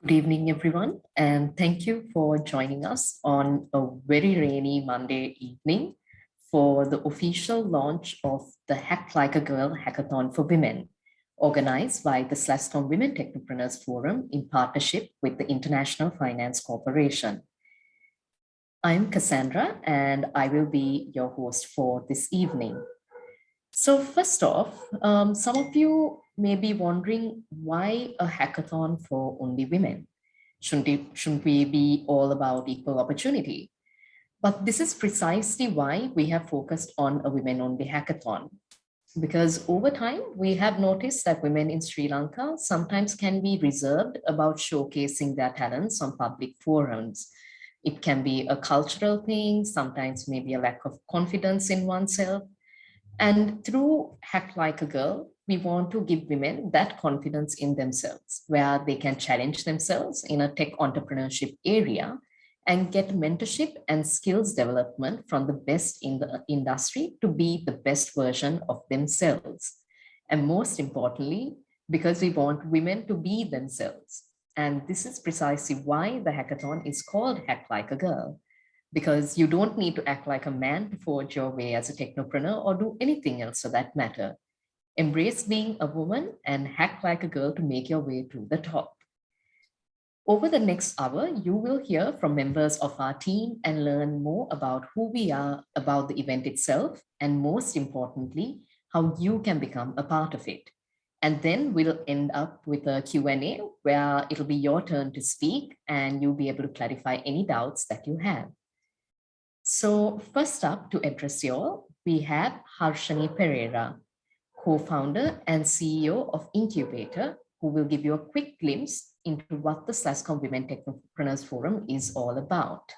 Good evening, everyone, and thank you for joining us on a very rainy Monday evening for the official launch of the Hack Like a Girl Hackathon for Women, organized by the SLASSCOM Women Technopreneurs Forum in partnership with the International Finance Corporation. I'm Cassandra, and I will be your host for this evening. So first off, some of you may be wondering why a hackathon for only women? Shouldn't we be all about equal opportunity? But this is precisely why we have focused on a women-only hackathon. Because over time, we have noticed that women in Sri Lanka sometimes can be reserved about showcasing their talents on public forums. It can be a cultural thing, sometimes maybe a lack of confidence in oneself. And through Hack Like a Girl, we want to give women that confidence in themselves, where they can challenge themselves in a tech entrepreneurship area and get mentorship and skills development from the best in the industry to be the best version of themselves. And most importantly, because we want women to be themselves. And this is precisely why the hackathon is called Hack Like a Girl, because you don't need to act like a man to forge your way as a technopreneur or do anything else for that matter. Embrace being a woman and hack like a girl to make your way to the top. Over the next hour, you will hear from members of our team and learn more about who we are, about the event itself, and most importantly, how you can become a part of it. And then we'll end up with a Q&A where it'll be your turn to speak and you'll be able to clarify any doubts that you have. So first up to address you all, we have Harshani Pereira, co-founder and CEO of Incubator, who will give you a quick glimpse into what the SLASSCOM Women Technopreneurs Forum is all about.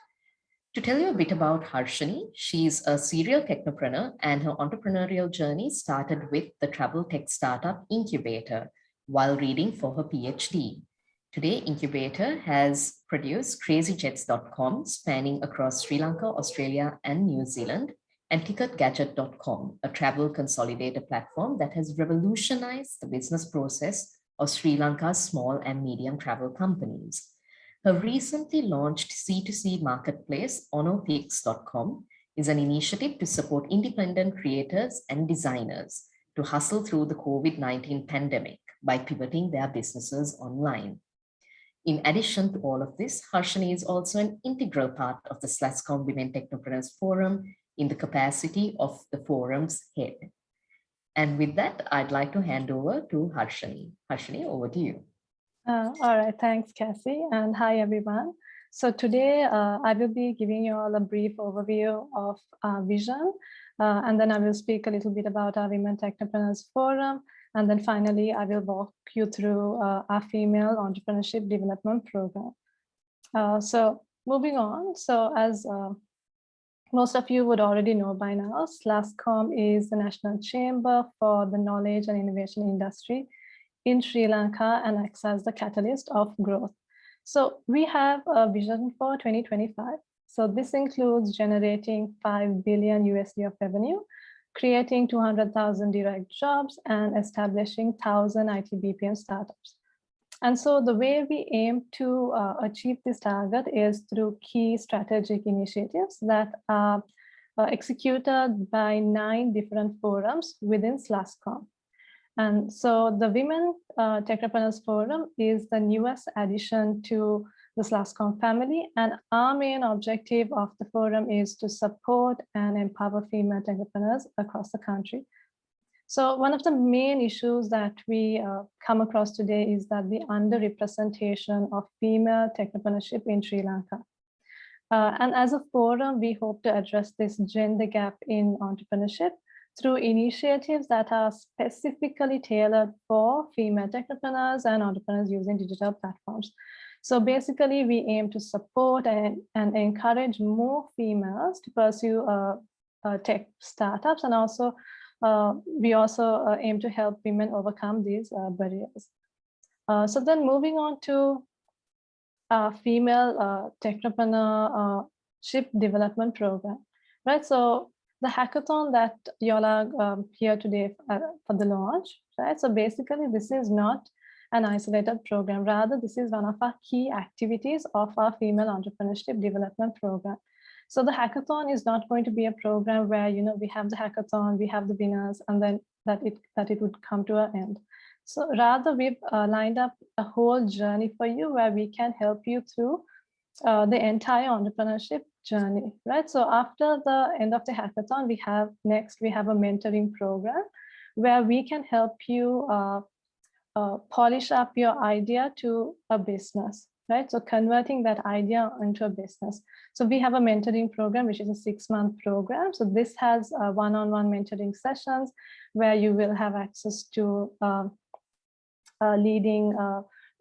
To tell you a bit about Harshani, she's a serial technopreneur and her entrepreneurial journey started with the travel tech startup Incubator while reading for her PhD. Today, Incubator has produced crazyjets.com, spanning across Sri Lanka, Australia, and New Zealand, and ticketgadget.com, a travel consolidator platform that has revolutionized the business process of Sri Lanka's small and medium travel companies. Her recently launched C2C marketplace, onopix.com, is an initiative to support independent creators and designers to hustle through the COVID-19 pandemic by pivoting their businesses online. In addition to all of this, Harshani is also an integral part of the SLASSCOM Women Technopreneurs Forum in the capacity of the forum's head. And with that, I'd like to hand over to Harshani. Harshani, over to you. All right, thanks, Cassie, and hi, everyone. So today, I will be giving you all a brief overview of our vision, and then I will speak a little bit about our Women Technopreneurs Forum, and then finally, I will walk you through our female entrepreneurship development program. So moving on, so as most of you would already know by now, SLASSCOM is the national chamber for the knowledge and innovation industry in Sri Lanka and acts as the catalyst of growth. So we have a vision for 2025. So this includes generating $5 billion USD of revenue, creating 200,000 direct jobs, and establishing 1,000 IT BPM startups. And so the way we aim to achieve this target is through key strategic initiatives that are executed by 9 different forums within SLASSCOM. And so the Women Technopreneurs Forum is the newest addition to the SLASSCOM family, and our main objective of the forum is to support and empower female entrepreneurs across the country. So one of the main issues that we come across today is that the underrepresentation of female technopreneurship in Sri Lanka. And as a forum, we hope to address this gender gap in entrepreneurship through initiatives that are specifically tailored for female technopreneurs and entrepreneurs using digital platforms. So basically, we aim to support and encourage more females to pursue tech startups, and also we also aim to help women overcome these barriers. So then moving on to female technopreneurship development program, right? So the hackathon that y'all are here today for the launch, right? So basically, this is not an isolated program. Rather, this is one of our key activities of our female entrepreneurship development program. So the hackathon is not going to be a program where, you know, we have the hackathon, we have the winners, and then that it would come to an end. So rather, we've lined up a whole journey for you where we can help you through the entire entrepreneurship journey, right? So after the end of the hackathon, we have a mentoring program where we can help you polish up your idea to a business, right? So converting that idea into a business. So we have a mentoring program, which is a 6-month program. So this has one-on-one mentoring sessions where you will have access to leading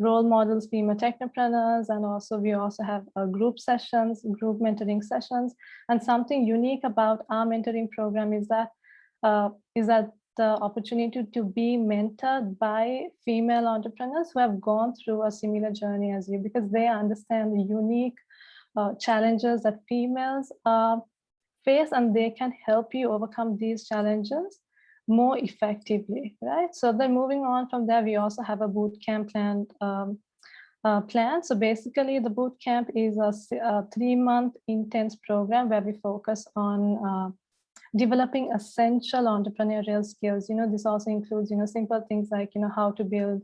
role models, female technopreneurs, and also we also have group sessions, group mentoring sessions. And something unique about our mentoring program is that the opportunity to be mentored by female entrepreneurs who have gone through a similar journey as you, because they understand the unique challenges that females face, and they can help you overcome these challenges more effectively, right? So then moving on from there, we also have a boot camp plan. So basically the boot camp is a 3-month intense program where we focus on developing essential entrepreneurial skills. You know, this also includes, you know, simple things like, you know, how to build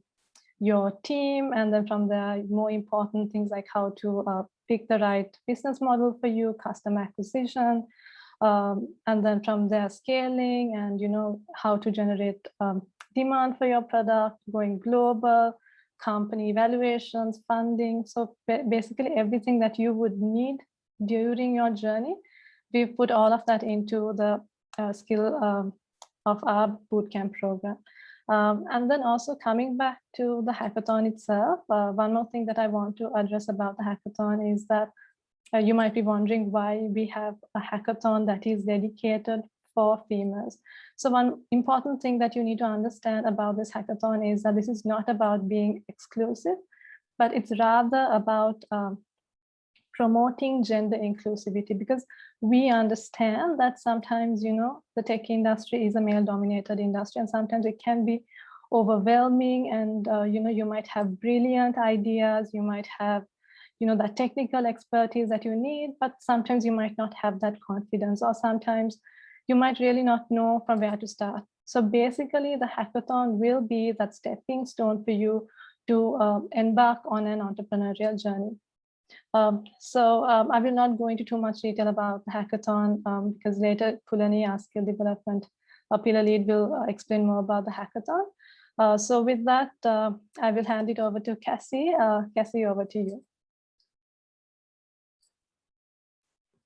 your team, and then from there, more important things like how to pick the right business model for you, customer acquisition, and then from there, scaling, and, you know, how to generate demand for your product, going global, company evaluations, funding. So basically everything that you would need during your journey, we've put all of that into the skill of our bootcamp program. And then also coming back to the hackathon itself, one more thing that I want to address about the hackathon is that you might be wondering why we have a hackathon that is dedicated for females. So one important thing that you need to understand about this hackathon is that this is not about being exclusive, but it's rather about promoting gender inclusivity, because we understand that sometimes, you know, the tech industry is a male-dominated industry, and sometimes it can be overwhelming, and you know, you might have brilliant ideas, you might have, you know, that technical expertise that you need, but sometimes you might not have that confidence, or sometimes you might really not know from where to start. So basically the hackathon will be that stepping stone for you to embark on an entrepreneurial journey. I will not go into too much detail about the hackathon because later Pulani, our skill development pillar lead, will explain more about the hackathon. So with that, I will hand it over to Cassie. Cassie, over to you.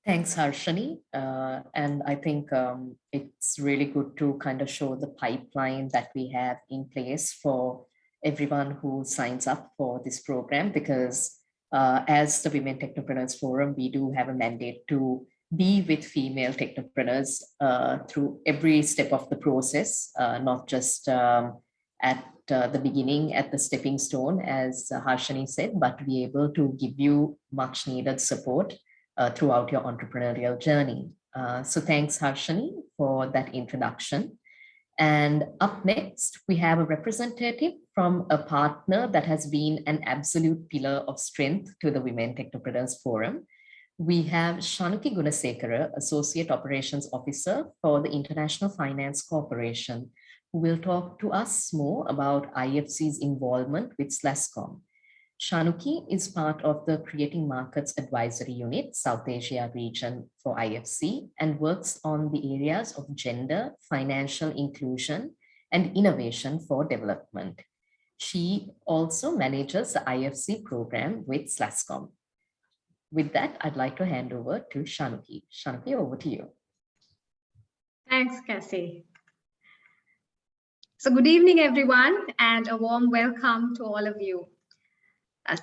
Thanks, Harshani. And I think it's really good to kind of show the pipeline that we have in place for everyone who signs up for this program, because as the Women Technopreneurs Forum, we do have a mandate to be with female technopreneurs through every step of the process, not just at the beginning, at the stepping stone, as Harshani said, but be able to give you much needed support throughout your entrepreneurial journey. So thanks, Harshani, for that introduction. And up next, we have a representative from a partner that has been an absolute pillar of strength to the Women Technopreneurs Forum. We have Shanuki Gunasekara, Associate Operations Officer for the International Finance Corporation, who will talk to us more about IFC's involvement with SLASSCOM. Shanuki is part of the Creating Markets Advisory Unit, South Asia region for IFC, and works on the areas of gender, financial inclusion, and innovation for development. She also manages the IFC program with SLASSCOM. With that, I'd like to hand over to Shanuki. Shanuki, over to you. Thanks, Cassie. So good evening, everyone, and a warm welcome to all of you.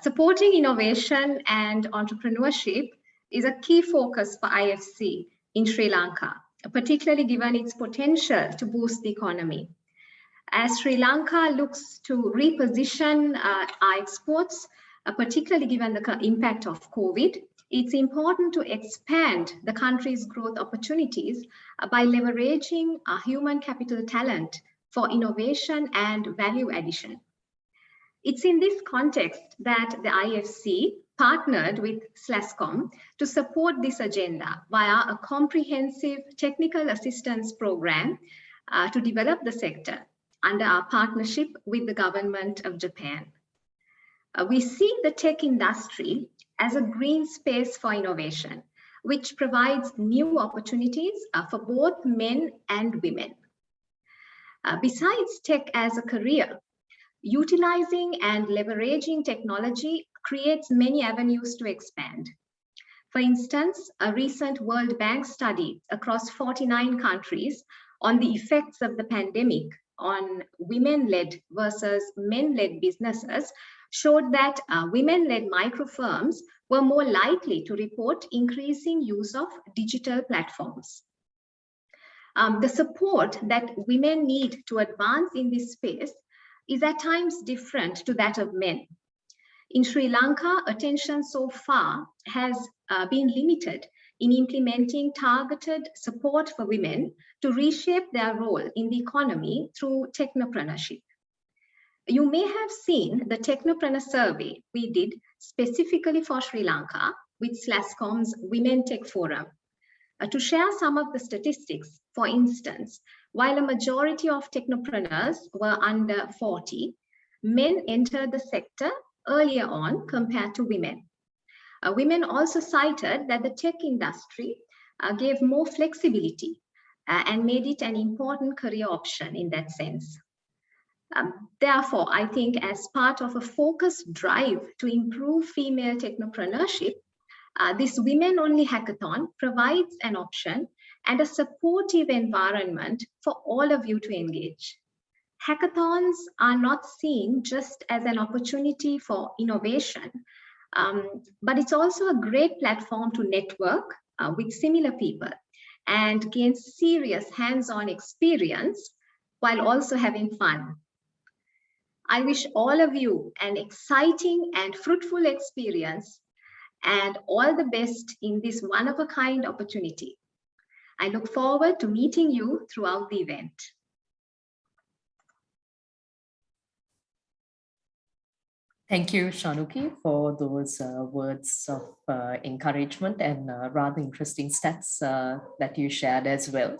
Supporting innovation and entrepreneurship is a key focus for IFC in Sri Lanka, particularly given its potential to boost the economy. As Sri Lanka looks to reposition our exports, particularly given the impact of COVID, it's important to expand the country's growth opportunities by leveraging our human capital talent for innovation and value addition. It's in this context that the IFC partnered with SLASSCOM to support this agenda via a comprehensive technical assistance program to develop the sector under our partnership with the government of Japan. We see the tech industry as a green space for innovation, which provides new opportunities for both men and women. Besides tech as a career, utilizing and leveraging technology creates many avenues to expand. For instance, a recent World Bank study across 49 countries on the effects of the pandemic on women-led versus men-led businesses showed that women-led microfirms were more likely to report increasing use of digital platforms. The support that women need to advance in this space is at times different to that of men. In Sri Lanka, attention so far has been limited in implementing targeted support for women to reshape their role in the economy through technopreneurship. You may have seen the technopreneur survey we did specifically for Sri Lanka with SLASSCOM's Women Tech Forum. To share some of the statistics, for instance, while a majority of technopreneurs were under 40, men entered the sector earlier on compared to women. Women also cited that the tech industry gave more flexibility and made it an important career option in that sense. Therefore, I think as part of a focused drive to improve female technopreneurship, this women-only hackathon provides an option and a supportive environment for all of you to engage. Hackathons are not seen just as an opportunity for innovation, but it's also a great platform to network with similar people and gain serious hands-on experience while also having fun. I wish all of you an exciting and fruitful experience and all the best in this one-of-a-kind opportunity. I look forward to meeting you throughout the event. Thank you, Shanuki, for those words of encouragement and rather interesting stats that you shared as well.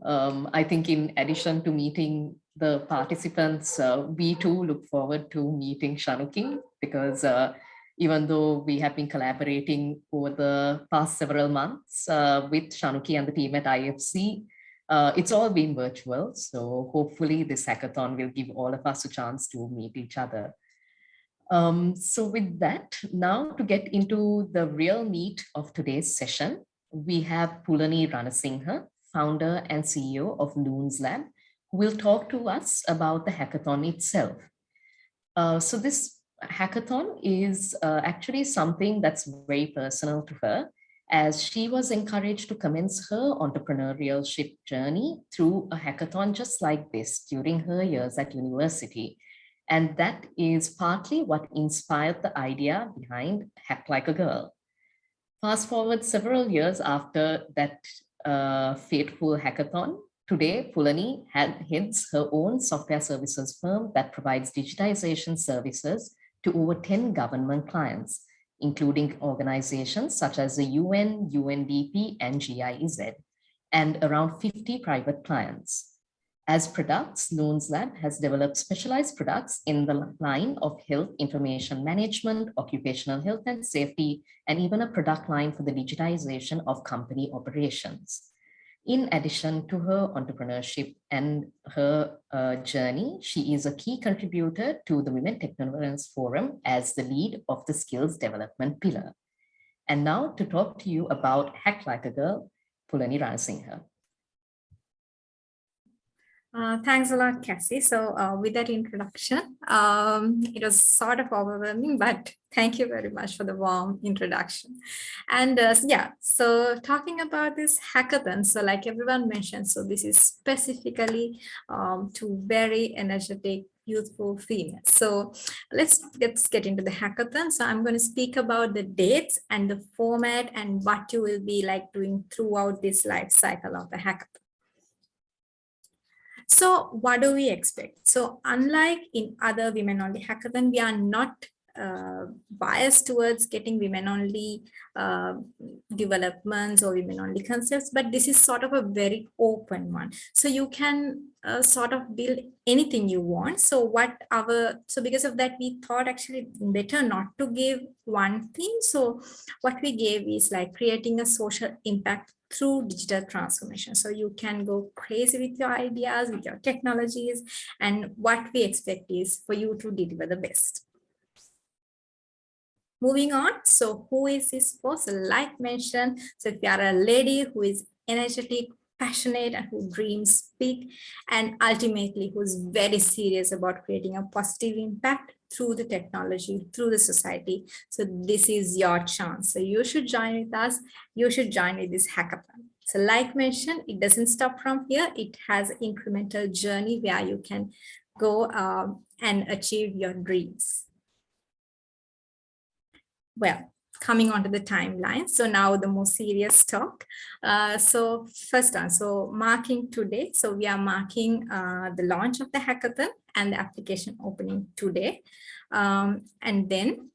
I think in addition to meeting the participants, we too look forward to meeting Shanuki because even though we have been collaborating over the past several months with Shanuki and the team at IFC, it's all been virtual. So hopefully this hackathon will give all of us a chance to meet each other. So with that, now to get into the real meat of today's session, we have Pulani Ranasinghe, founder and CEO of Loons Lab, who will talk to us about the hackathon itself. So this hackathon is actually something that's very personal to her, as she was encouraged to commence her entrepreneurship journey through a hackathon just like this during her years at university. And that is partly what inspired the idea behind Hack Like a Girl. Fast forward several years after that fateful hackathon, today Pulani heads her own software services firm that provides digitization services to over 10 government clients, including organizations such as the UN, UNDP, and GIZ, and around 50 private clients. As products, Loons Lab has developed specialized products in the line of health information management, occupational health and safety, and even a product line for the digitization of company operations. In addition to her entrepreneurship and her journey, she is a key contributor to the Women Technopreneurs Forum as the lead of the skills development pillar. And now to talk to you about Hack Like a Girl, Pulani Ranasinghe. Thanks a lot, Cassie. So with that introduction, it was sort of overwhelming, but thank you very much for the warm introduction. And yeah, so talking about this hackathon, so like everyone mentioned, so this is specifically to very energetic, youthful females. So let's get into the hackathon. So I'm going to speak about the dates and the format and what you will be like doing throughout this life cycle of the hackathon. So what do we expect? So unlike in other women-only hackathon, we are not biased towards getting women-only developments or women-only concepts, but this is sort of a very open one. So you can sort of build anything you want. So because of that, we thought actually better not to give one thing. So what we gave is like creating a social impact through digital transformation. So you can go crazy with your ideas, with your technologies, and what we expect is for you to deliver the best. Moving on, so who is this for? So like mentioned, so if you are a lady who is energetic, passionate, and who dreams big, and ultimately who's very serious about creating a positive impact through the technology, through the society. So this is your chance. So you should join with us. You should join with this hackathon. So like mentioned, it doesn't stop from here. It has an incremental journey where you can go and achieve your dreams. Well, coming on to the timeline. So now the more serious talk. So first one, so marking today. So we are marking the launch of the hackathon and the application opening today. And then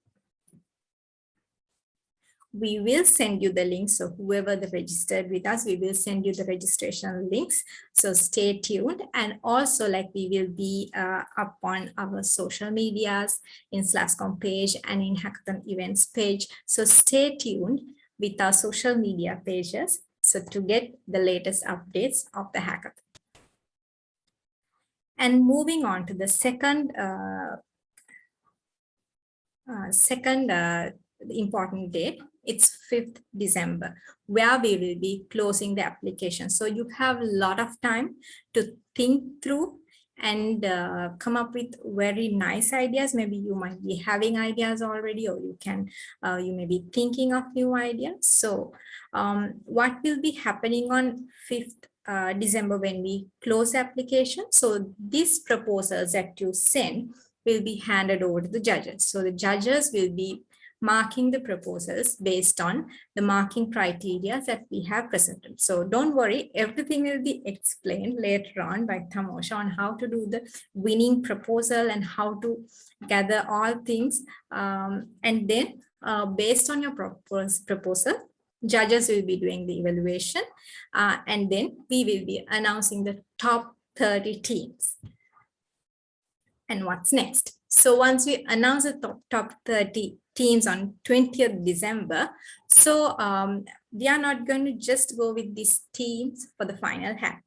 we will send you the link. So whoever the registered with us, we will send you the registration links. So stay tuned. And also like we will be up on our social medias in SLASSCOM page and in Hackathon events page. So stay tuned with our social media pages. So to get the latest updates of the hackathon. And moving on to the second important date, it's 5th December, where we will be closing the application. So you have a lot of time to think through and come up with very nice ideas. Maybe you might be having ideas already, or you may be thinking of new ideas. So what will be happening on 5th December when we close the application? So these proposals that you send will be handed over to the judges. So the judges will be marking the proposals based on the marking criteria that we have presented. So don't worry, everything will be explained later on by Tamosha on how to do the winning proposal and how to gather all things. And then based on your proposal, judges will be doing the evaluation. And then we will be announcing the top 30 teams. And what's next? So once we announce the top 30 teams on 20th December, so we are not going to just go with these teams for the final hack.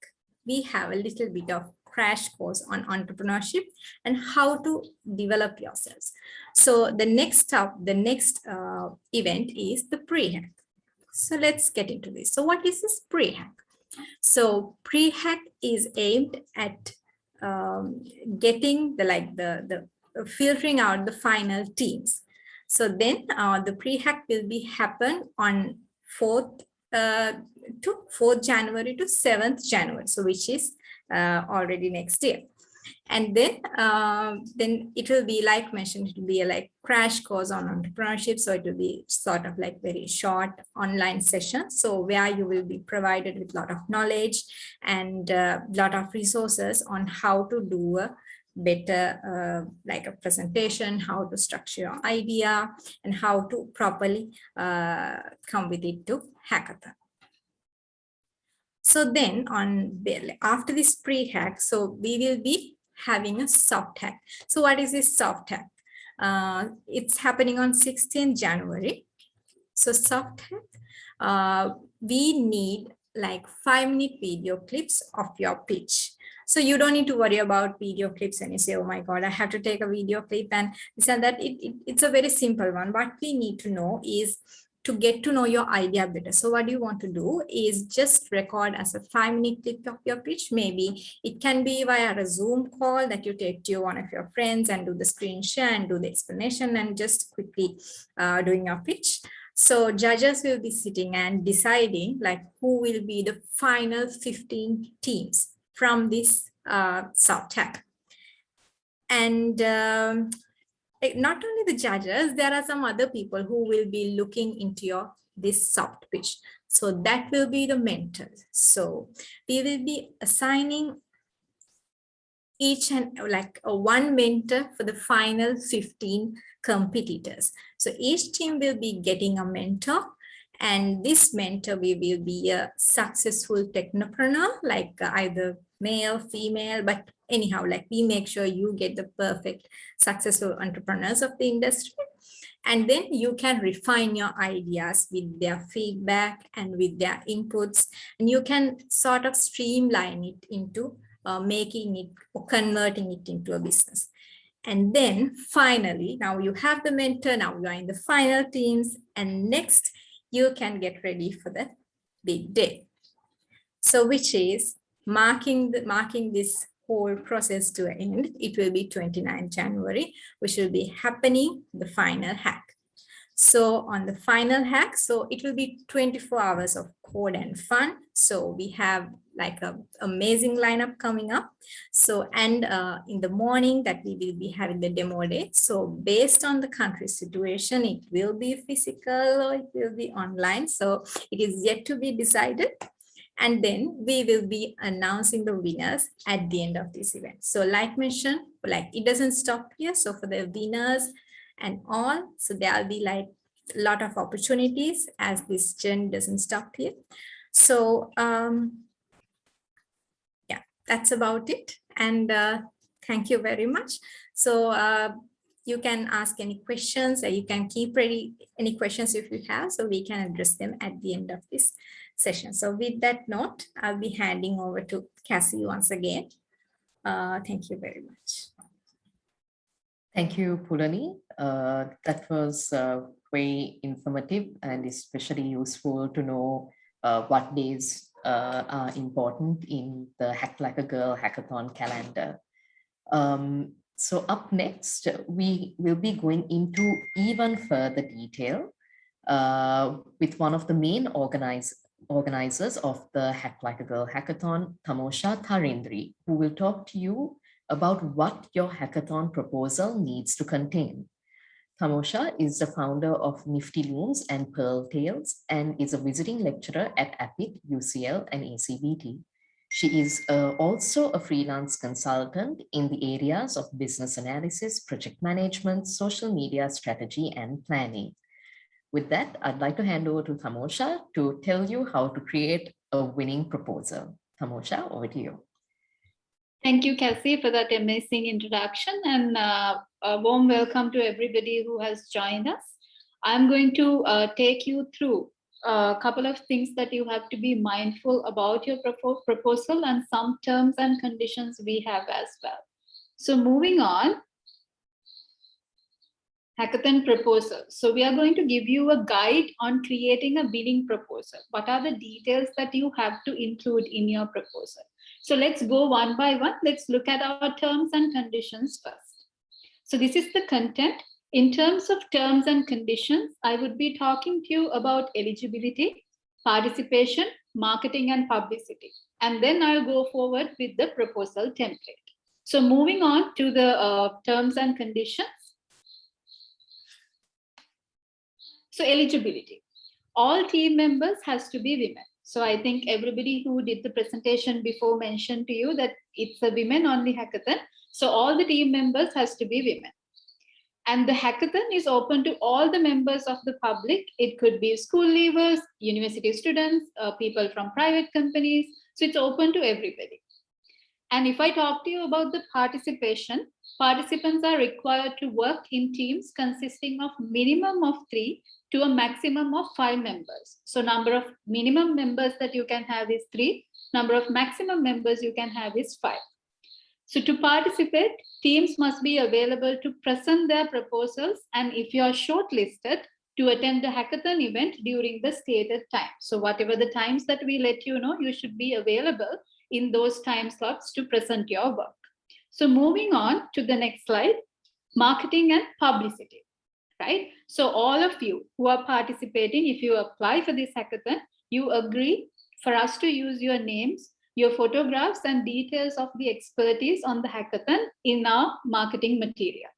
We have a little bit of crash course on entrepreneurship and how to develop yourselves. So the next event is the pre-hack. So let's get into this. So what is this pre-hack? So pre-hack is aimed at getting the filtering out the final teams. So then the pre-hack will be happen on 4th January to 7th January. So which is already next year. And then it will be like mentioned, it will be a like crash course on entrepreneurship. So it will be sort of like very short online session. So where you will be provided with a lot of knowledge and a lot of resources on how to do a better like a presentation, how to structure your idea, and how to properly come with it to hackathon. So then after this pre-hack, so we will be having a soft hack. So what is this soft hack? It's happening on 16th January. So soft hack, we need like 5-minute video clips of your pitch. So you don't need to worry about video clips and you say, oh my God, I have to take a video clip and this and that. It's a very simple one. What we need to know is to get to know your idea better. So what you want to do is just record as a 5-minute clip of your pitch. Maybe it can be via a Zoom call that you take to one of your friends and do the screen share and do the explanation and just quickly doing your pitch. So judges will be sitting and deciding like who will be the final 15 teams from this soft hack. And not only the judges, there are some other people who will be looking into this soft pitch. So that will be the mentors. So we will be assigning each and like one mentor for the final 15 competitors. So each team will be getting a mentor, and this mentor will be a successful technopreneur, like either male, female, but anyhow, like we make sure you get the perfect successful entrepreneurs of the industry. And then you can refine your ideas with their feedback and with their inputs, and you can sort of streamline it into making it or converting it into a business. And then finally, now you have the mentor, now you are in the final teams, and next you can get ready for the big day. So which is marking this whole process to an end. It will be 29 January, which will be happening the final hack. So on the final hack, so it will be 24 hours of code and fun. So we have like an amazing lineup coming up. So, and in the morning that we will be having the demo day. So based on the country situation, it will be physical or it will be online. So it is yet to be decided. And then we will be announcing the winners at the end of this event. So like mentioned, like it doesn't stop here. So for the winners and all, so there'll be like a lot of opportunities as this journey doesn't stop here. So yeah, that's about it. And thank you very much. So you can ask any questions, or you can keep ready any questions if you have, so we can address them at the end of this session. So with that note, I'll be handing over to Cassie once again. Thank you very much. Thank you, Pulani. That was very informative and especially useful to know what days are important in the Hack Like a Girl hackathon calendar. So up next, we will be going into even further detail with one of the main organizers of the Hack Like a Girl hackathon, Tamosha Tharindri, who will talk to you about what your hackathon proposal needs to contain. Tamosha is the founder of Nifty Looms and Pearl Tales and is a visiting lecturer at APIT, UCL, and ACBT. She is also a freelance consultant in the areas of business analysis, project management, social media strategy, and planning. With that, I'd like to hand over to Tamosha to tell you how to create a winning proposal. Tamosha, over to you. Thank you, Cassie, for that amazing introduction, and a warm welcome to everybody who has joined us. I'm going to take you through a couple of things that you have to be mindful about your proposal and some terms and conditions we have as well. So moving on, hackathon proposal. So we are going to give you a guide on creating a winning proposal. What are the details that you have to include in your proposal? So let's go one by one. Let's look at our terms and conditions first. So this is the content. In terms of terms and conditions, I would be talking to you about eligibility, participation, marketing, and publicity. And then I'll go forward with the proposal template. So moving on to the terms and conditions. So eligibility. All team members has to be women. So I think everybody who did the presentation before mentioned to you that it's a women only hackathon. So all the team members has to be women. And the hackathon is open to all the members of the public. It could be school leavers, university students, people from private companies. So it's open to everybody. And if I talk to you about the participation, participants are required to work in teams consisting of minimum of 3 to a maximum of 5 members. So number of minimum members that you can have is 3. Number of maximum members you can have is 5. So to participate, teams must be available to present their proposals, and if you are shortlisted, to attend the hackathon event during the stated time. So whatever the times that we let you know, you should be available in those time slots to present your work. So moving on to the next slide, marketing and publicity, right? So all of you who are participating, if you apply for this hackathon, you agree for us to use your names, your photographs, and details of the expertise on the hackathon in our marketing material.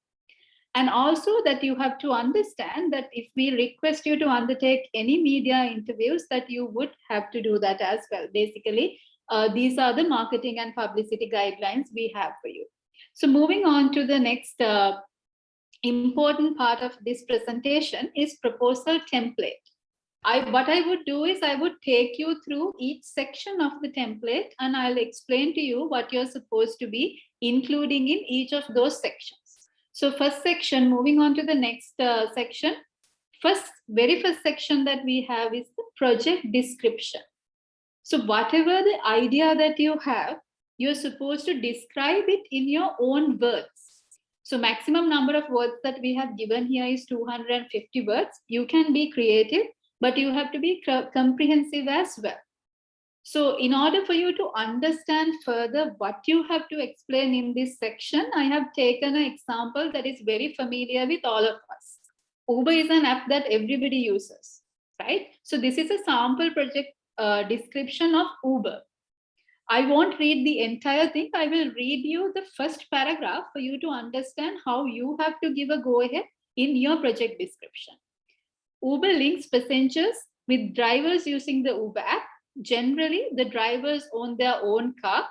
And also that you have to understand that if we request you to undertake any media interviews, that you would have to do that as well. Basically, these are the marketing and publicity guidelines we have for you. So moving on to the next important part of this presentation is proposal template. What I would do is I would take you through each section of the template and I'll explain to you what you're supposed to be including in each of those sections. So first section, moving on to the next section. Very first section that we have is the project description. So whatever the idea that you have, you're supposed to describe it in your own words. So maximum number of words that we have given here is 250 words. You can be creative, but you have to be comprehensive as well. So in order for you to understand further what you have to explain in this section, I have taken an example that is very familiar with all of us. Uber is an app that everybody uses, right? So this is a sample project description of Uber. I won't read the entire thing. I will read you the first paragraph for you to understand how you have to give a go-ahead in your project description. Uber links passengers with drivers using the Uber app. Generally, the drivers own their own car.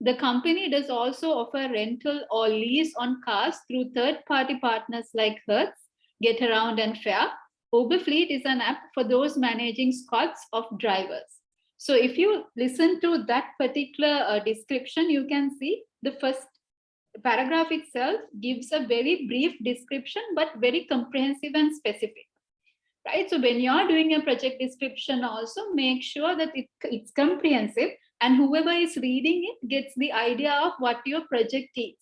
The company does also offer rental or lease on cars through third-party partners like Hertz, Getaround, and Fare. Uber Fleet is an app for those managing squads of drivers. So if you listen to that particular description, you can see the first paragraph itself gives a very brief description, but very comprehensive and specific. Right? So when you're doing a project description, also make sure that it's comprehensive and whoever is reading it gets the idea of what your project is.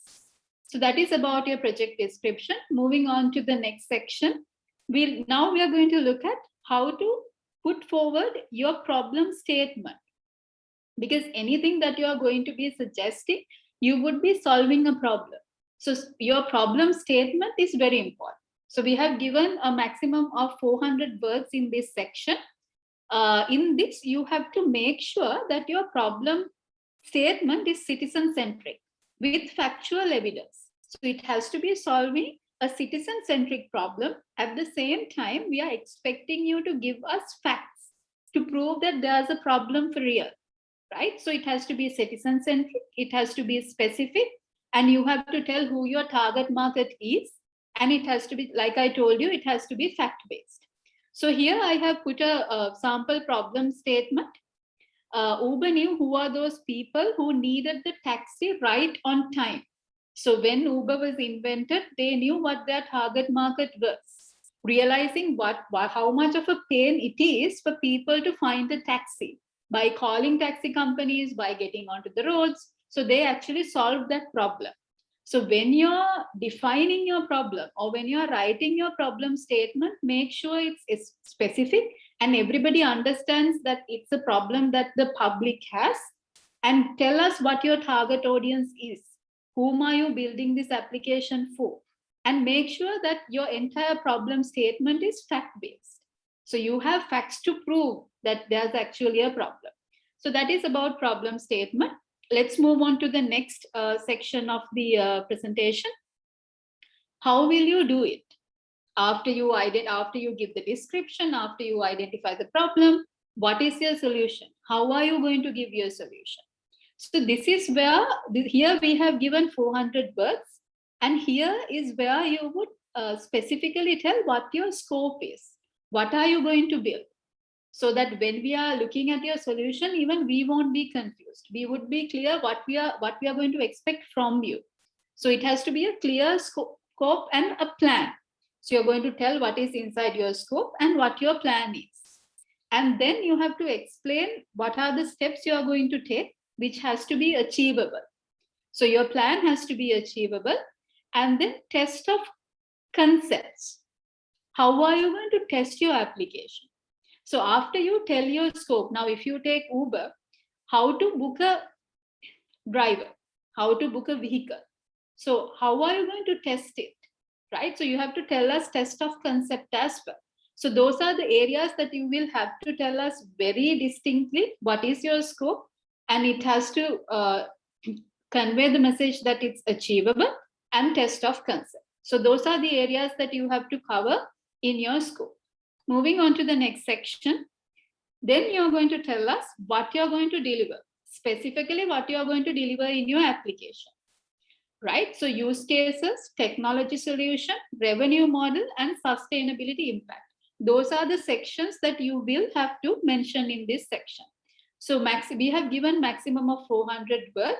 So that is about your project description. Moving on to the next section. Now we are going to look at how to put forward your problem statement. Because anything that you are going to be suggesting, you would be solving a problem. So your problem statement is very important. So we have given a maximum of 400 words in this section. In this, you have to make sure that your problem statement is citizen-centric with factual evidence. So it has to be solving a citizen-centric problem. At the same time, we are expecting you to give us facts to prove that there's a problem for real, right? So it has to be citizen-centric, it has to be specific, and you have to tell who your target market is. And it has to be, like I told you, it has to be fact-based. So here I have put a sample problem statement. Uber knew who are those people who needed the taxi right on time. So when Uber was invented, they knew what their target market was, realizing how much of a pain it is for people to find a taxi by calling taxi companies, by getting onto the roads. So they actually solved that problem. So when you're defining your problem or when you're writing your problem statement, make sure it's specific and everybody understands that it's a problem that the public has, and tell us what your target audience is. Whom are you building this application for? And make sure that your entire problem statement is fact-based. So you have facts to prove that there's actually a problem. So that is about problem statement. Let's move on to the next section of the presentation. How will you do it? After you give the description, after you identify the problem, what is your solution? How are you going to give your solution? So this is where, here we have given 400 words, and here is where you would specifically tell what your scope is. What are you going to build? So that when we are looking at your solution, even we won't be confused. We would be clear what we are going to expect from you. So it has to be a clear scope and a plan. So you're going to tell what is inside your scope and what your plan is. And then you have to explain what are the steps you are going to take, which has to be achievable. So your plan has to be achievable. And then test of concepts. How are you going to test your application? So after you tell your scope, now if you take Uber, how to book a driver, how to book a vehicle. So how are you going to test it, right? So you have to tell us test of concept as well. So those are the areas that you will have to tell us very distinctly what is your scope, and it has to convey the message that it's achievable and test of concept. So those are the areas that you have to cover in your scope. Moving on to the next section, then you're going to tell us what you're going to deliver, specifically what you're going to deliver in your application. right? So use cases, technology solution, revenue model, and sustainability impact. Those are the sections that you will have to mention in this section. So we have given maximum of 400 words.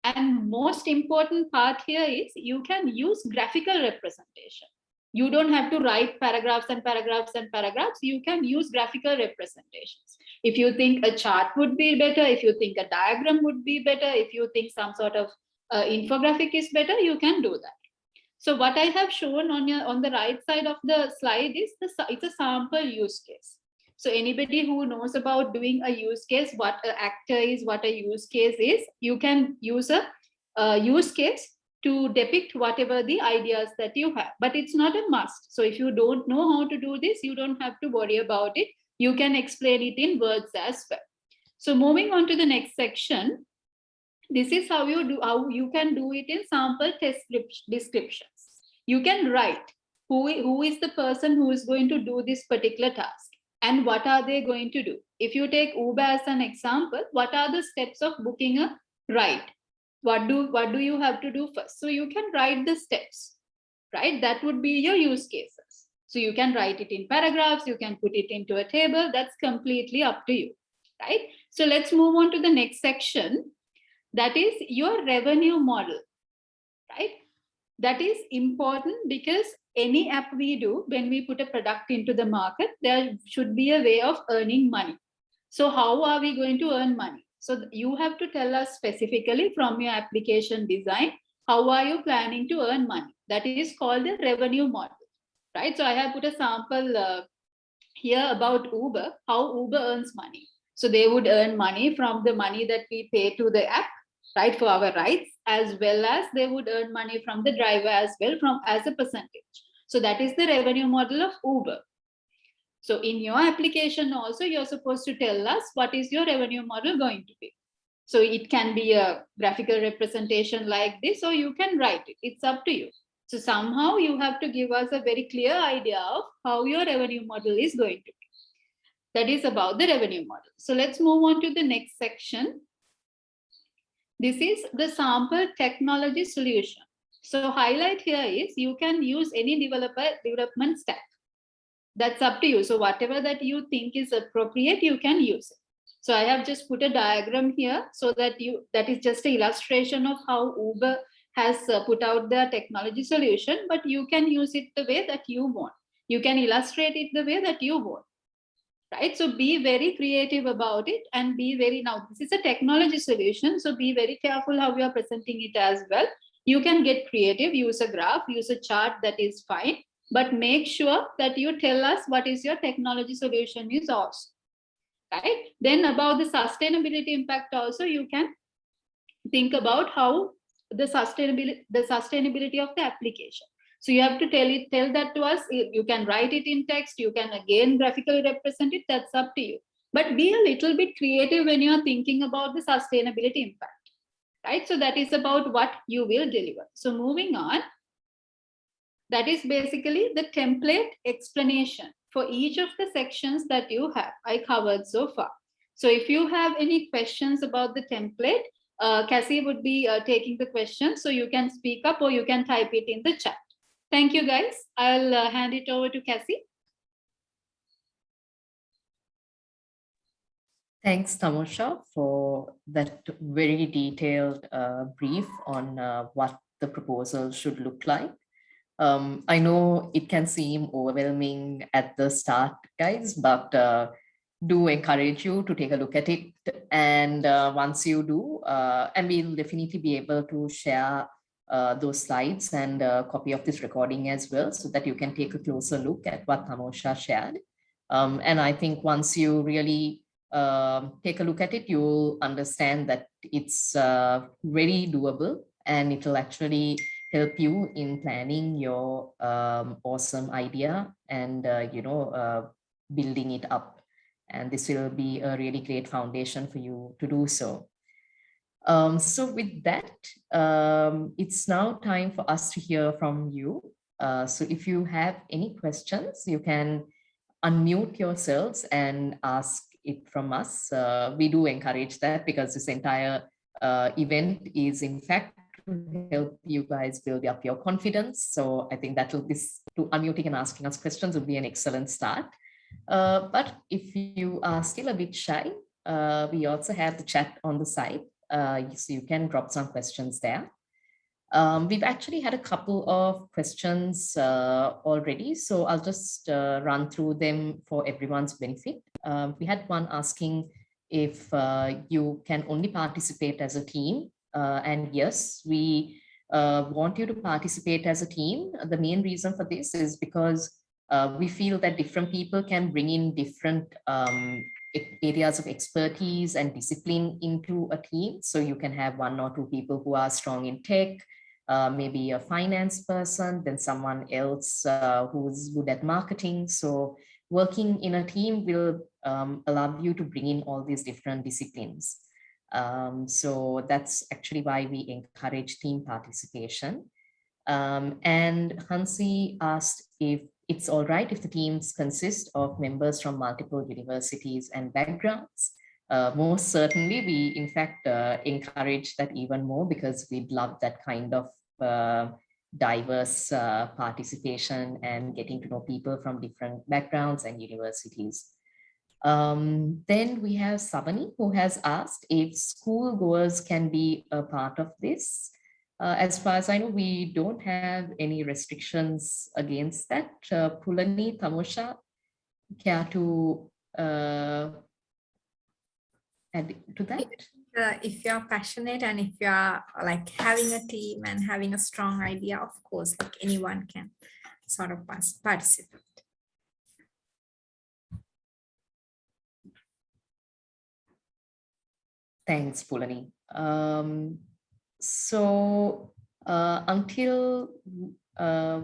And most important part here is you can use graphical representation. You don't have to write paragraphs and paragraphs and paragraphs. You can use graphical representations. If you think a chart would be better, if you think a diagram would be better, if you think some sort of infographic is better, you can do that. So what I have shown on the right side of the slide is it's a sample use case. So anybody who knows about doing a use case, what an actor is, what a use case is, you can use a use case to depict whatever the ideas that you have, but it's not a must. So if you don't know how to do this, you don't have to worry about it. You can explain it in words as well. So moving on to the next section, this is how you can do it in sample test descriptions. You can write who is the person who is going to do this particular task and what are they going to do. If you take Uber as an example, what are the steps of booking a ride? What do you have to do first? So you can write the steps, right? That would be your use cases. So you can write it in paragraphs, you can put it into a table, that's completely up to you, right? So let's move on to the next section. That is your revenue model, right? That is important because any app we do, when we put a product into the market, there should be a way of earning money. So how are we going to earn money? So you have to tell us specifically from your application design, how are you planning to earn money? That is called the revenue model, right? So I have put a sample here about Uber, how Uber earns money. So they would earn money from the money that we pay to the app, right, for our rides, as well as they would earn money from the driver as well, as a percentage. So that is the revenue model of Uber. So in your application also, you're supposed to tell us what is your revenue model going to be. So it can be a graphical representation like this, or you can write it. It's up to you. So somehow you have to give us a very clear idea of how your revenue model is going to be. That is about the revenue model. So let's move on to the next section. This is the sample technology solution. So highlight here is you can use any development stack. That's up to you. So whatever that you think is appropriate, you can use it. So I have just put a diagram here so that is just an illustration of how Uber has put out their technology solution, but you can use it the way that you want. You can illustrate it the way that you want. Right? So be very creative about it and now this is a technology solution. So be very careful how you are presenting it as well. You can get creative, use a graph, use a chart, that is fine. But make sure that you tell us what is your technology solution is also. Right? Then about the sustainability impact also, you can think about how the sustainability of the application. So you have to tell that to us. You can write it in text. You can again graphically represent it. That's up to you. But be a little bit creative when you are thinking about the sustainability impact, right? So that is about what you will deliver. So moving on, that is basically the template explanation for each of the sections that you have. I covered so far. So if you have any questions about the template, Cassie would be taking the questions. So you can speak up or you can type it in the chat. Thank you, guys. I'll hand it over to Cassie. Thanks, Tamosha, for that very detailed brief on what the proposal should look like. I know it can seem overwhelming at the start, guys, but do encourage you to take a look at it. And once you do, and we'll definitely be able to share those slides and a copy of this recording as well, so that you can take a closer look at what Tamosha shared. And I think once you really take a look at it, you'll understand that it's very doable and it will actually help you in planning your awesome idea and building it up. And this will be a really great foundation for you to do so. So with that, it's now time for us to hear from you. So if you have any questions, you can unmute yourselves and ask it from us. We do encourage that because this entire event is in fact to help you guys build up your confidence. So I think that will be to unmuting and asking us questions would be an excellent start. But if you are still a bit shy, we also have the chat on the side. So you can drop some questions there. We've actually had a couple of questions already, so I'll just run through them for everyone's benefit. We had one asking if you can only participate as a team. And yes, we want you to participate as a team. The main reason for this is because we feel that different people can bring in different areas of expertise and discipline into a team. So you can have 1 or 2 people who are strong in tech, maybe a finance person, then someone else who's good at marketing. So working in a team will allow you to bring in all these different disciplines. So that's actually why we encourage team participation. And Hansi asked if it's all right if the teams consist of members from multiple universities and backgrounds. Most certainly, we in fact encourage that even more because we'd love that kind of diverse participation and getting to know people from different backgrounds and universities. Then we have Savani, who has asked if schoolgoers can be a part of this. As far as I know, we don't have any restrictions against that. Pulani, Tamosha, care to add to that? If you're passionate and if you're like having a team and having a strong idea, of course, like anyone can sort of participate. Thanks, Pulani. So until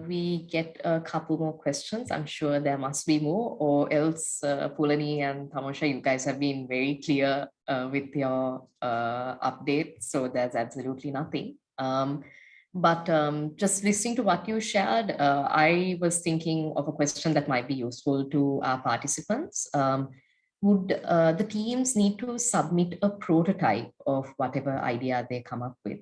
we get a couple more questions, I'm sure there must be more, or else Pulani and Tamosha, you guys have been very clear with your update, so there's absolutely nothing. But just listening to what you shared, I was thinking of a question that might be useful to our participants. Would the teams need to submit a prototype of whatever idea they come up with?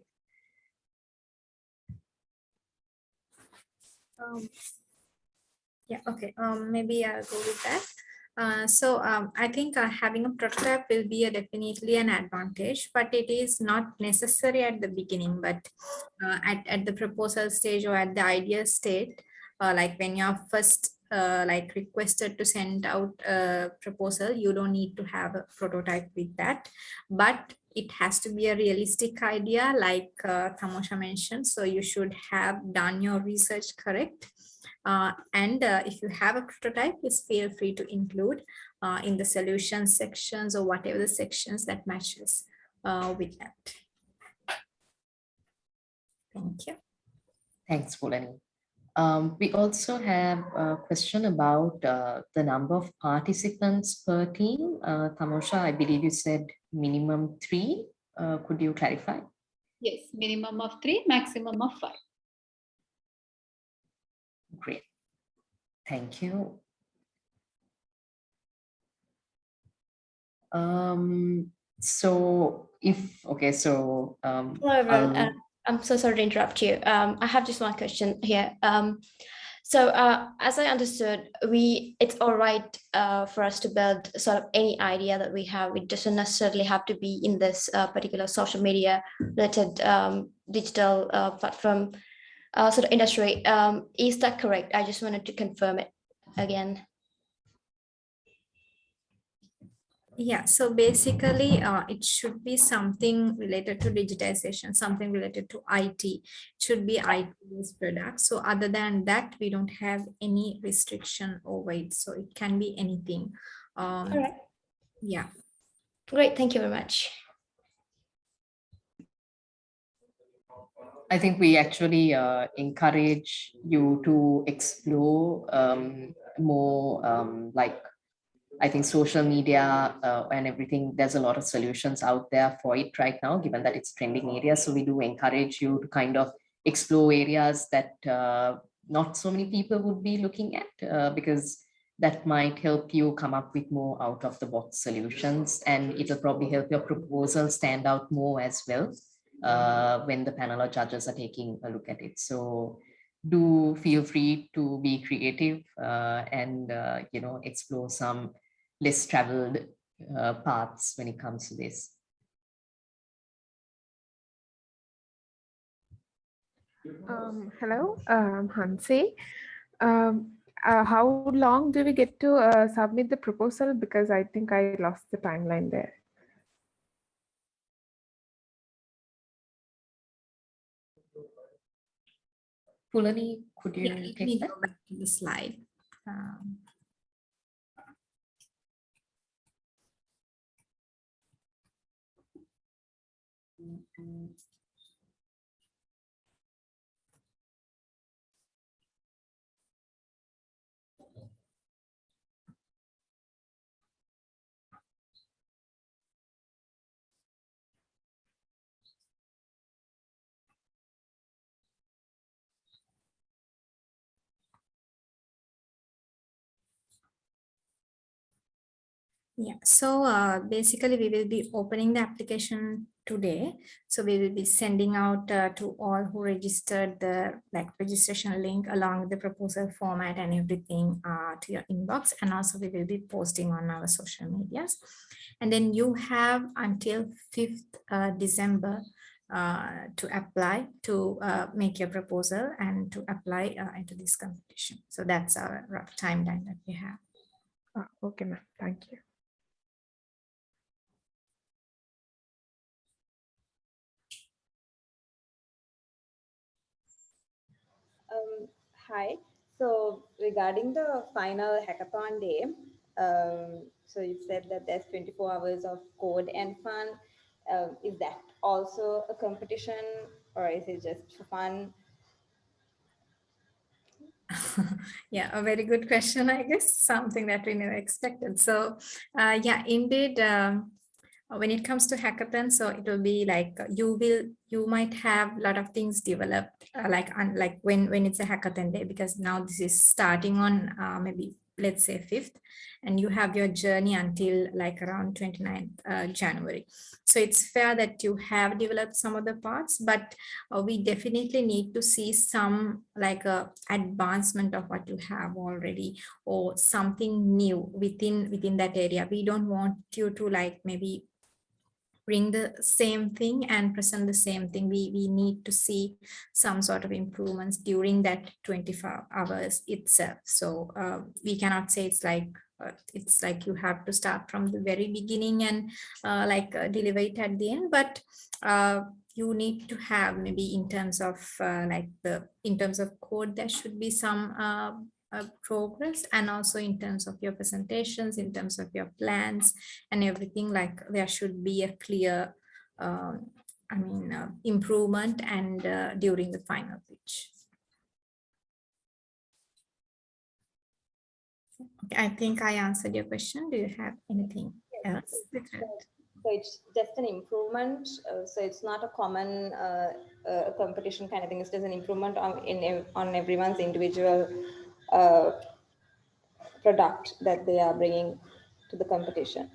Yeah, okay, maybe I'll go with that. So I think having a prototype will be definitely an advantage, but it is not necessary at the beginning, but at the proposal stage or at the idea state, like when you're first like requested to send out a proposal, you don't need to have a prototype with that, but it has to be a realistic idea like Tamosha mentioned. So you should have done your research correct. And if you have a prototype, please feel free to include in the solution sections or whatever the sections that matches with that. Thank you. Thanks, Pulani. We also have a question about the number of participants per team. Tamosha, I believe you said minimum 3. Could you clarify? Yes, minimum of 3, maximum of 5. Great. Thank you. So Hello everyone. I'm so sorry to interrupt you. I have just one question here. So as I understood, it's all right for us to build sort of any idea that we have. It doesn't necessarily have to be in this particular social media related digital platform sort of industry. Is that correct? I just wanted to confirm it again. Yeah, so basically it should be something related to digitization, something related to IT. It should be IT-based product. So other than that, we don't have any restriction over it. So it can be anything. All right. Yeah. Great, thank you very much. I think we actually encourage you to explore more like I think social media and everything, there's a lot of solutions out there for it right now, given that it's trending area. So we do encourage you to kind of explore areas that not so many people would be looking at because that might help you come up with more out of the box solutions, and it'll probably help your proposal stand out more as well. when the panel or judges are taking a look at it. So do feel free to be creative and explore some less traveled paths when it comes to this. Hello, Hansi. How long do we get to submit the proposal? Because I think I lost the timeline there. Pulani, could you Let me take that? go back to the slide. Yeah, so basically we will be opening the application today. So we will be sending out to all who registered the registration link along with the proposal format and everything to your inbox. And also we will be posting on our social medias. And then you have until 5th December to apply to make your proposal and to apply into this competition. So that's our rough timeline that we have. Okay, ma'am. Thank you. Hi. So regarding the final hackathon day, so you said that there's 24 hours of code and fun. Is that also a competition, or is it just for fun? Yeah, a very good question, I guess, something that we never expected. So yeah, indeed, when it comes to hackathon, so it will be like you might have a lot of things developed like when it's a hackathon day, because now this is starting on maybe let's say 5th, and you have your journey until like around 29th January. So it's fair that you have developed some of the parts, but we definitely need to see some like a advancement of what you have already or something new within that area. We don't want you to like maybe bring the same thing and present the same thing. We need to see some sort of improvements during that 24 hours itself. So we cannot say it's like you have to start from the very beginning and deliver it at the end, but you need to have maybe in terms of in terms of code, there should be some progress, and also in terms of your presentations, in terms of your plans and everything, like there should be a clear improvement and during the final pitch. Okay, I think I answered your question. Do you have anything else? So it's just an improvement. So it's not a common competition kind of thing. It's just an improvement on everyone's individual product that they are bringing to the competition.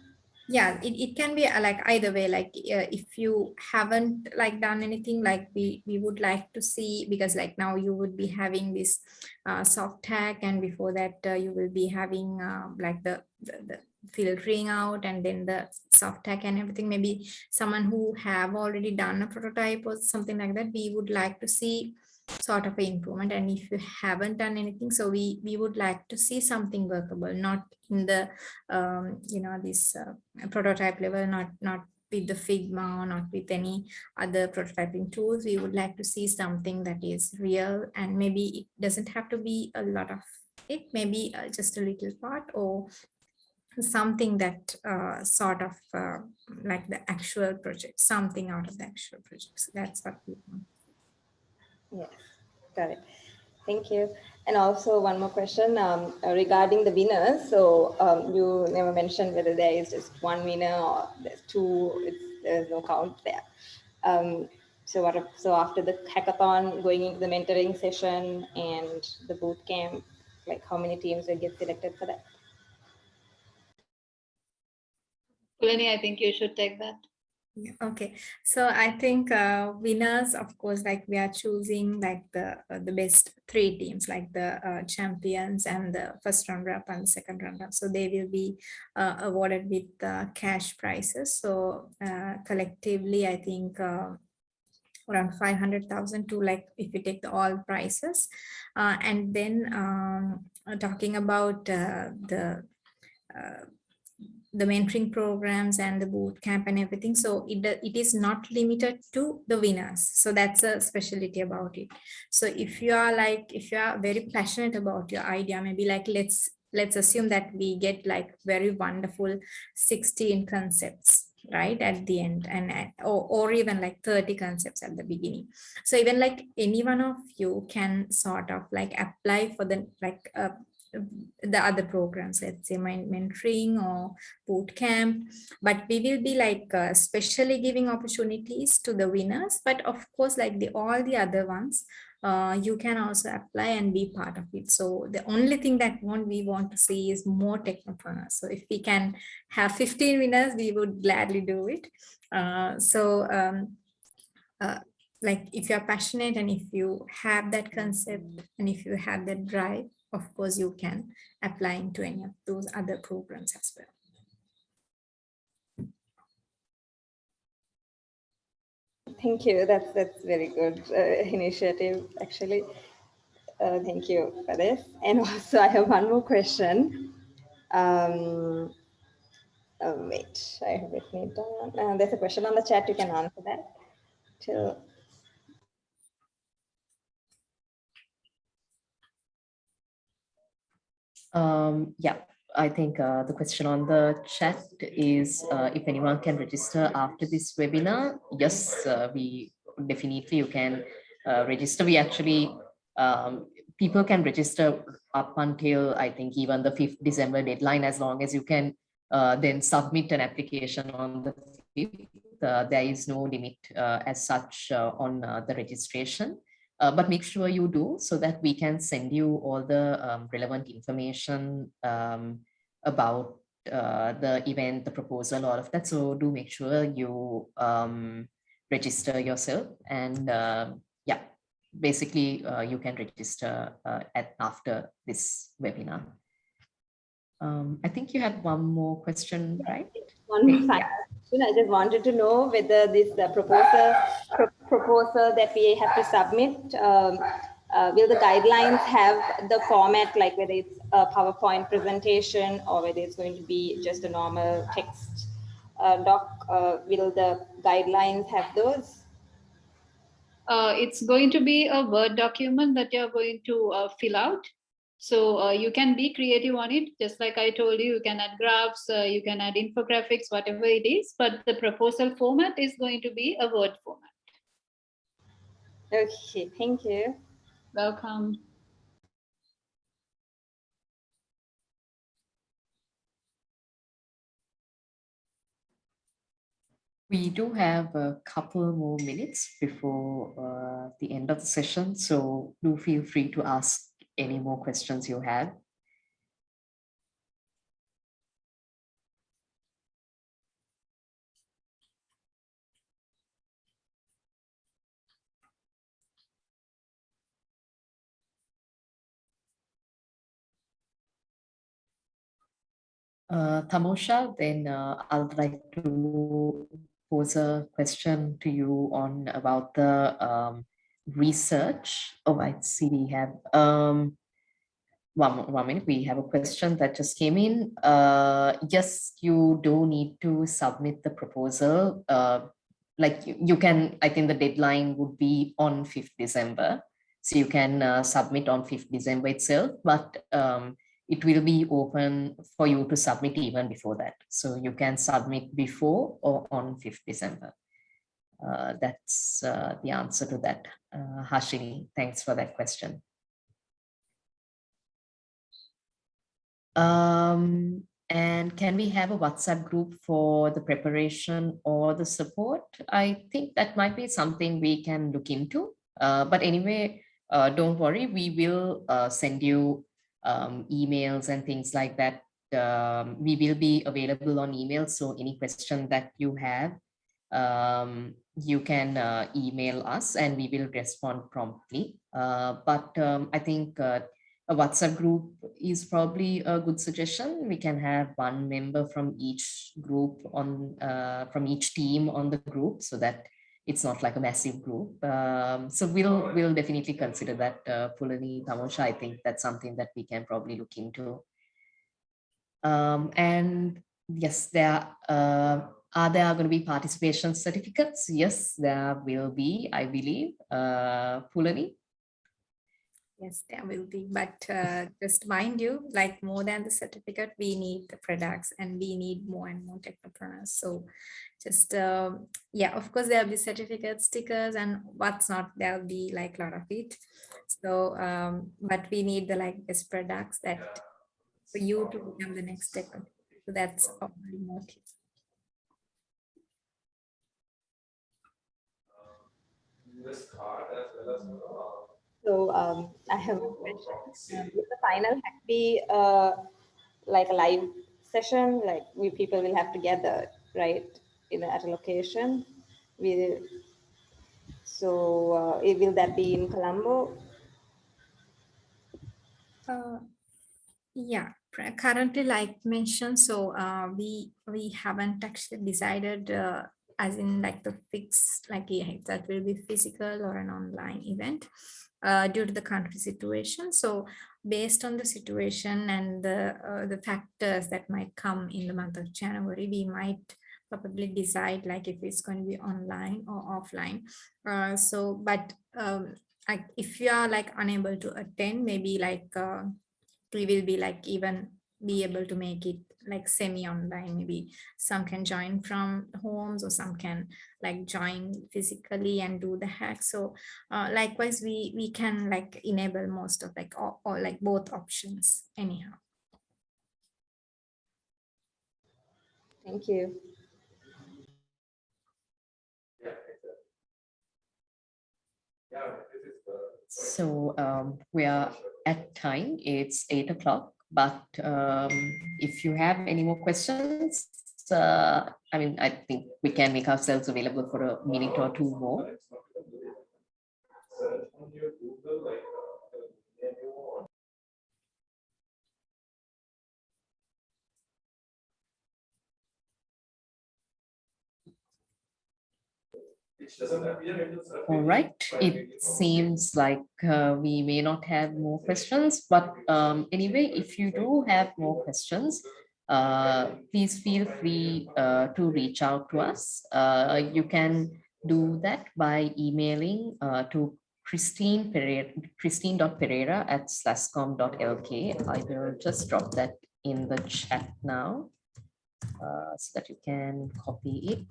Yeah, it can be like either way, like if you haven't like done anything, like we would like to see, because like now you would be having this soft tag, and before that you will be having like the filtering out and then the soft tag and everything. Maybe someone who have already done a prototype or something like that, we would like to see sort of an improvement. And if you haven't done anything, so we would like to see something workable, not in the this prototype level, not with the Figma or not with any other prototyping tools. We would like to see something that is real, and maybe it doesn't have to be a lot of it, maybe just a little part, or something that sort of like the actual project, something out of the actual project. So that's what we want. Yes, got it. Thank you. And also one more question regarding the winners. So you never mentioned whether there is just one winner or there's two, there's no count there. So after the hackathon, going into the mentoring session and the boot camp, like how many teams will get selected for that? Pulani, I think you should take that. Yeah, okay, so I think winners, of course, like we are choosing like the best three teams, like the champions and the first runner up and the second runner up. So they will be awarded with cash prizes. So collectively, I think around 500,000 to, like, if you take the all prices, and then talking about uh, the mentoring programs and the boot camp and everything. So it is not limited to the winners. So that's a specialty about it. So if you are very passionate about your idea, maybe like let's assume that we get like very wonderful 16 concepts right at the end, and or even like 30 concepts at the beginning. So even like any one of you can sort of like apply for the the other programs, let's say my mentoring or boot camp, but we will be like specially giving opportunities to the winners. But of course, like all the other ones, you can also apply and be part of it. So the only thing that we want to see is more technopreneurs. So if we can have 15 winners, we would gladly do it. Like if you're passionate and if you have that concept and if you have that drive, of course you can apply into any of those other programs as well. Thank you. That's very good initiative, actually. Thank you for this. And also, I have one more question. Wait, I have written it down. There's a question on the chat. You can answer that. Yeah, I think the question on the chat is if anyone can register after this webinar. Yes, we definitely, you can register. We actually, people can register up until I think even the 5th December deadline, as long as you can then submit an application on the 5th. There is no limit as such on the registration. But make sure you do, so that we can send you all the relevant information about the event, the proposal, all of that. So do make sure you register yourself, and yeah, basically you can register after this webinar. I think you had one more question, right? One final question. I just wanted to know whether this proposal that we have to submit, will the guidelines have the format, like whether it's a PowerPoint presentation or whether it's going to be just a normal text doc? Will the guidelines have those? It's going to be a Word document that you're going to fill out. So you can be creative on it. Just like I told you, you can add graphs, you can add infographics, whatever it is, but the proposal format is going to be a Word format. Okay, thank you. Welcome. We do have a couple more minutes before the end of the session, so do feel free to ask any more questions you have. Tamosha, then I'd like to pose a question to you on about the research. Oh, I see we have one minute. We have a question that just came in. Yes, you do need to submit the proposal. Like you can, I think the deadline would be on 5th December. So you can submit on 5th December itself, but it will be open for you to submit even before that. So you can submit before or on 5th December. That's the answer to that. Hashini, thanks for that question. And can we have a WhatsApp group for the preparation or the support? I think that might be something we can look into. But anyway, don't worry, we will send you emails and things like that. We will be available on email. So any question that you have, you can email us and we will respond promptly. But I think a WhatsApp group is probably a good suggestion. We can have one member from each group on from each team on the group, so that it's not like a massive group. So we'll definitely consider that, Pulani, Tamosha. I think that's something that we can probably look into. And yes, are there going to be participation certificates? Yes, there will be, I believe. Pulani? Yes, there will be, but just mind you, like more than the certificate, we need the products and we need more and more technopreneurs. So just, yeah, of course, there'll be certificates, stickers, and what's not, there'll be like a lot of it. So, but we need the like best products that for you to become the next technopreneur. So that's probably motive. So I have a question. Will the final hack be like a live session, like people will have to gather, right, at a location? Will that be in Colombo? Yeah, currently, like mentioned, so we haven't actually decided as in like the fixed, like if that will be physical or an online event due to the country situation. So based on the situation and the factors that might come in the month of January, we might probably decide like if it's going to be online or offline. But if you are like unable to attend, maybe like we will be like even be able to make it like semi-online. Maybe some can join from homes or some can like join physically and do the hack. So likewise, we can like enable most of like or like both options anyhow. Thank you. So we are at time, it's 8 o'clock, but if you have any more questions, I mean, I think we can make ourselves available for a minute or two more. All right, it seems like we may not have more questions, but anyway, if you do have more questions, please feel free to reach out to us. You can do that by emailing to christine.pereira@slasscom.lk. I will just drop that in the chat now so that you can copy it.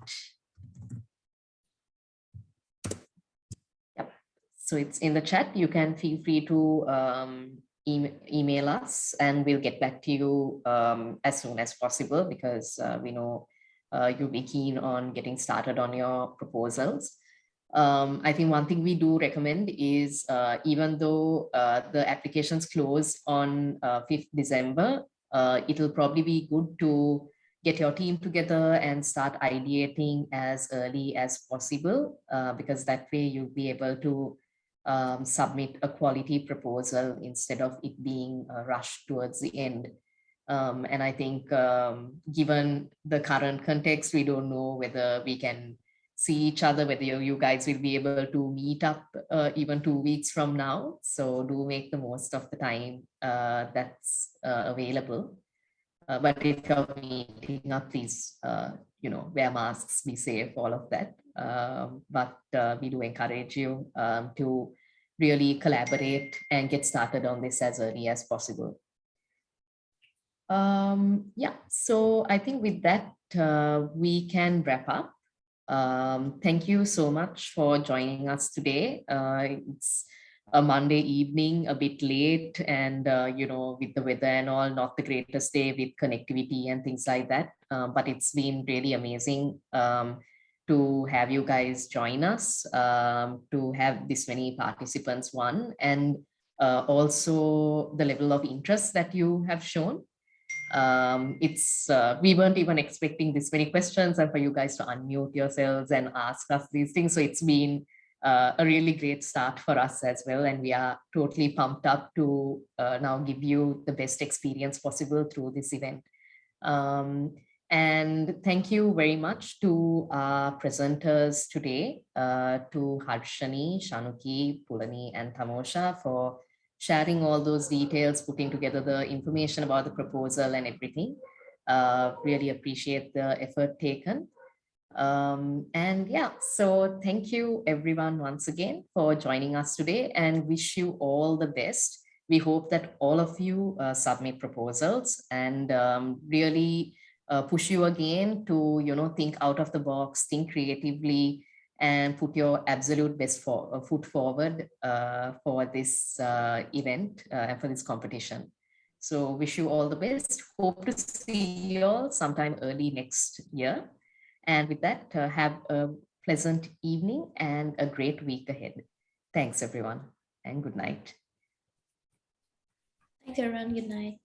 So it's in the chat. You can feel free to email us and we'll get back to you as soon as possible, because we know you'll be keen on getting started on your proposals. I think one thing we do recommend is even though the applications close on 5th December, it'll probably be good to get your team together and start ideating as early as possible, because that way you'll be able to submit a quality proposal instead of it being rushed towards the end. And I think given the current context, we don't know whether we can see each other, whether you guys will be able to meet up even 2 weeks from now. So do make the most of the time that's available. But if you're meeting up, please, wear masks, be safe, all of that. But we do encourage you to really collaborate and get started on this as early as possible. Yeah, so I think with that, we can wrap up. Thank you so much for joining us today. It's a Monday evening, a bit late, and with the weather and all, not the greatest day with connectivity and things like that. But it's been really amazing to have you guys join us, to have this many participants, and also the level of interest that you have shown. We weren't even expecting this many questions and for you guys to unmute yourselves and ask us these things. So it's been a really great start for us as well. And we are totally pumped up to now give you the best experience possible through this event. And thank you very much to our presenters today, to Harshani, Shanuki, Pulani, and Tamosha for sharing all those details, putting together the information about the proposal and everything. Really appreciate the effort taken. And yeah, so thank you everyone once again for joining us today and wish you all the best. We hope that all of you submit proposals and really push you again to, think out of the box, think creatively, and put your absolute best foot forward for this event and for this competition. So wish you all the best. Hope to see you all sometime early next year. And with that, have a pleasant evening and a great week ahead. Thanks, everyone, and good night. Thanks, everyone. Good night.